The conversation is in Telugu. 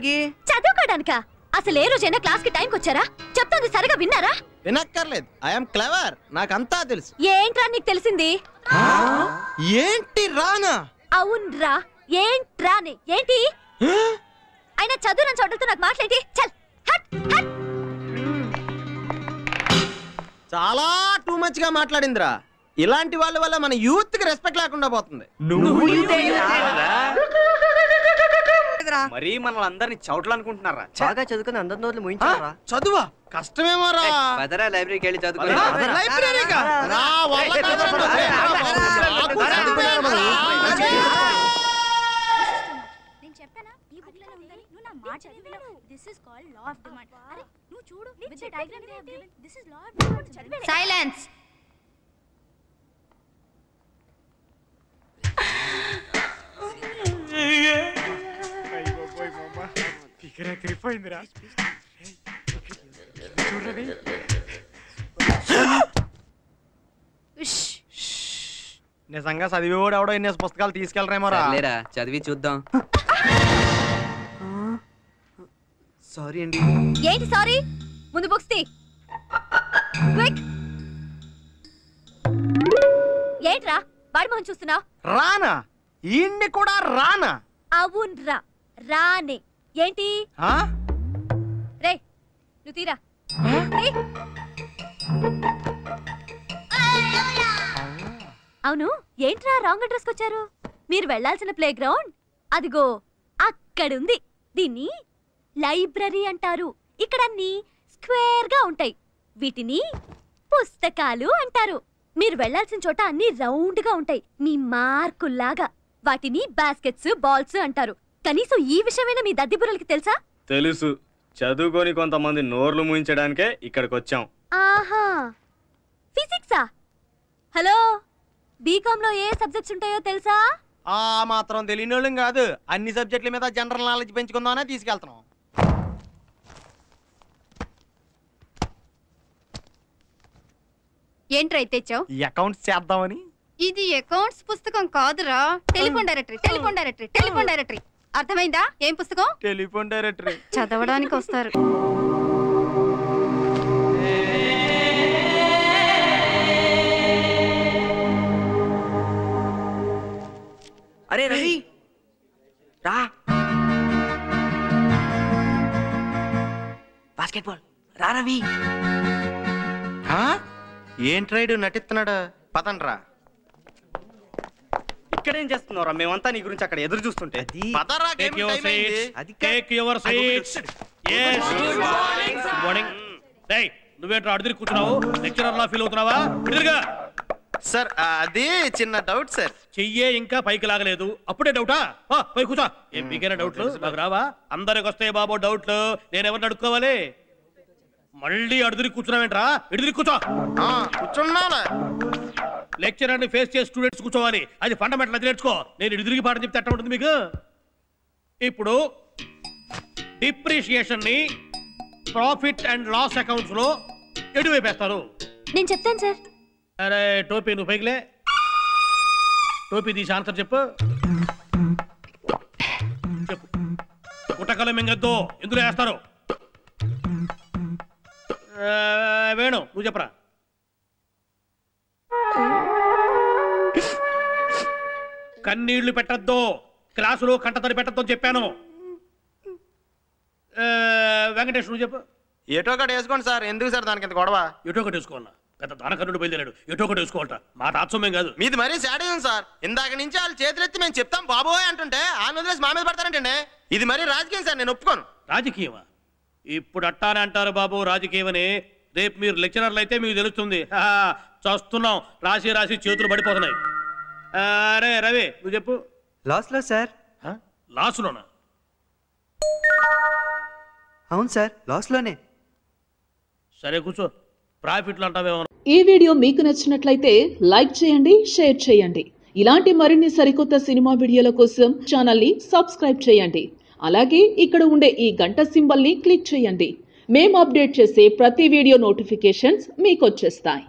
దేనికి? చదువుకోడానికా? అసలు ఏ రోజైనా క్లాస్ కి టైంకి వచ్చారా? చెప్తుంది సరిగా విన్నారా? వినక్కర్లేదు, ఐఎమ్ క్లవర్, నాకంతా తెలుసు. ఏంట్రా నీకు తెలిసింది? ఏంటి రానా? అవునరా, ఏంట్రానే? ఏంటి అయినా చదువు చోటలతో నాకు మాట్లాడి చల్ హట్ హట్. చాలా టూ మచ్ గా మాట్లాడిందిరా. ఇలాంటి వాళ్ళ వల్ల మన యూత్ కి రెస్పెక్ట్ లేకుండా పోతుంది. మరి మనల్ని అందరిని చౌట్లు అనుకుంటున్నారా? బాగా చదువుకుని అందరి నోట్లు ముయించారా? చదువా కష్టమేమో రా. పదరా లైబ్రరీకి వెళ్ళి చదువుకో. లైబ్రరీకా? రా, వాళ్ళ కాదరా. నేను చెప్పానా ఈ బుక్ లో ఉందని? నువ్వు నా మాట చదివినావు. This is called law of demand. అరే నువ్వు చూడు, with the diagram they have given. This is law of demand. Silence. నిజంగా చదివి కూడా ఎవడో ఎన్ని పుస్తకాలు తీసుకెళ్ళరేమో రా. చదివి చూద్దాం. సారీ అండి. ఏంటి సారీ? ముందు బుక్స్ తీ. క్విక్. ఏంట్రా వాడి మొహం చూస్తున్నావు? రానా? ఈయన్ని కూడా రానా? అవునరా, రానే. ఏంటి రే నువ్వు తీరా. అవును, ఏంట్రా రాంగ్ అడ్రస్ వచ్చారు? మీరు వెళ్లాల్సిన ప్లే గ్రౌండ్ అదిగో అక్కడుంది. దీన్ని లైబ్రరీ అంటారు. ఇక్కడ అన్ని స్క్వేర్ గా ఉంటాయి. వీటిని పుస్తకాలు అంటారు. మీరు వెళ్లాల్సిన చోట అన్ని రౌండ్ గా ఉంటాయి, మీ మార్కుల్లాగా. వాటిని బాస్కెట్స్, బాల్స్ అంటారు. కనీసం ఈ విషయమైనా మీ దద్దిబుర్రలకి తెలుసా? తెలుసు. చదువుకొని కొంతమంది నోర్లు మూయించడానికే ఇక్కడికి వచ్చాం. ఆహా, ఫిజిక్సా? హలో, బీకామ్ లో ఏ సబ్జెక్ట్స్ ఉంటాయో తెలుసా? ఆ మాత్రం తెలియని వాళ్ళం కాదు. అన్ని సబ్జెక్టుల మీద జనరల్ నాలెడ్జ్ పెంచుకుందామనే తీసుకెళ్తున్నాం. ఏంట్రా తెచ్చావు? ఈ అకౌంట్స్ చేద్దామని. ఇది అకౌంట్స్ పుస్తకం కాదురా, telephone directory. Telephone directory, telephone directory. అర్థమైందా? ఏం పుస్తకం? Telephone directory. చదవడానికి వస్తారు. అరే రవి రా. బాస్కెట్బాల్ రా రవి. ఏంట్రైడు నటిస్తున్నాడు? పదండ్రా. ఇక్కడేం చేస్తున్నారా? మేమంతా నీ గురించి అక్కడ ఎదురు చూస్తుంటే. పదరా, Take your టైం అయింది. seats. Take your seats. Yes. Good morning. Hey, నువ్వేంట్రా అడిదిరి కూర్చున్నావు? లెక్చరర్ లా ఫీల్ అవుతున్నావా? ఎదురుగా. సార్ అది చిన్న డౌట్ సార్. చెయ్యే ఇంకా పైకి లాగలేదు, అప్పుడే డౌటా? పై కూర్చో. ఏం మీకైనా డౌట్లు? నాకు రావా? అందరికి వస్తాయి బాబు డౌట్లు. నేను ఎవరిని అడుక్కోవాలి? మళ్ళీ అడుదిరి కూర్చున్నావేంట్రా? ఎడుదిరి కూర్చో. కూర్చున్నా. లెక్చరర్ ని ఫేస్ చేసి స్టూడెంట్స్ కూర్చోవాలి. అది ఫండమెంటల్. అది నేర్చుకో. నేను ఎడుదిరిగి పాఠం చెప్తే ఎట్లా ఉంటుంది మీకు? ఇప్పుడు డిప్రిషియేషన్ ని ప్రాఫిట్ అండ్ లాస్ అకౌంట్స్ లో ఎటువైపేస్తారు? నేను చెప్తాను సార్. అరే టోపీ నువ్వు పైకిలే. టోపీ తీసి ఆన్సర్ చెప్పు. చెప్పు. గుట్టకల మింగద్దు, ఎందులో వేస్తారు? వేణు నువ్వు చెప్పరా. కన్నీళ్లు పెట్టద్దు, క్లాసులో కంటతడి పెట్టద్దు అని చెప్పాను. వెంకటేష్ నువ్వు చెప్పు. ఎటో ఒకటి వేసుకోండి సార్. ఎందుకు సార్ దానికి ఇంత గొడవ? ఎటో ఒకటి వేసుకోవాలా? పెద్ద దానకర్ణుడు బయలుదేరాడు. ఎటో ఒకటి వేసుకోవాలట. మా తాత్సమ్యం కాదు. మీది మరీ శాడిజం సార్. ఇందాక నుంచి వాళ్ళు చేతులెత్తి మేము చెప్తాం బాబోయ్ అంటుంటే ఆ వదిలేసి మా మీద పడతారంటండి. ఇది మరీ రాజకీయం సార్, నేను ఒప్పుకోను. రాజకీయమా? ఇప్పుడు అట్టానే అంటారు బాబు రాజకీయమని. రేపు మీరు లెక్చరర్లు అయితే మీకు తెలుస్తుంది. చూస్తున్నాం, రాసి రాసి చేతులు పడిపోతున్నాయి. అరే రవి నువ్వు చెప్పు. లాస్ లో సార్. లాస్లోనా? అవును సార్, లాస్ లోనే. సరే కూర్చో. ప్రాఫిట్లు అంటావేమో. ఈ వీడియో మీకు నచ్చినట్లయితే లైక్ చేయండి, షేర్ చేయండి. ఇలాంటి మరిన్ని సరికొత్త సినిమా వీడియోల కోసం ఛానల్ ని సబ్స్క్రైబ్ చేయండి. అలాగే ఇక్కడ ఉండే ఈ గంట సింబల్ ని క్లిక్ చేయండి. మేము అప్డేట్ చేసే ప్రతి వీడియో నోటిఫికేషన్స్ మీకు వచ్చేస్తాయి.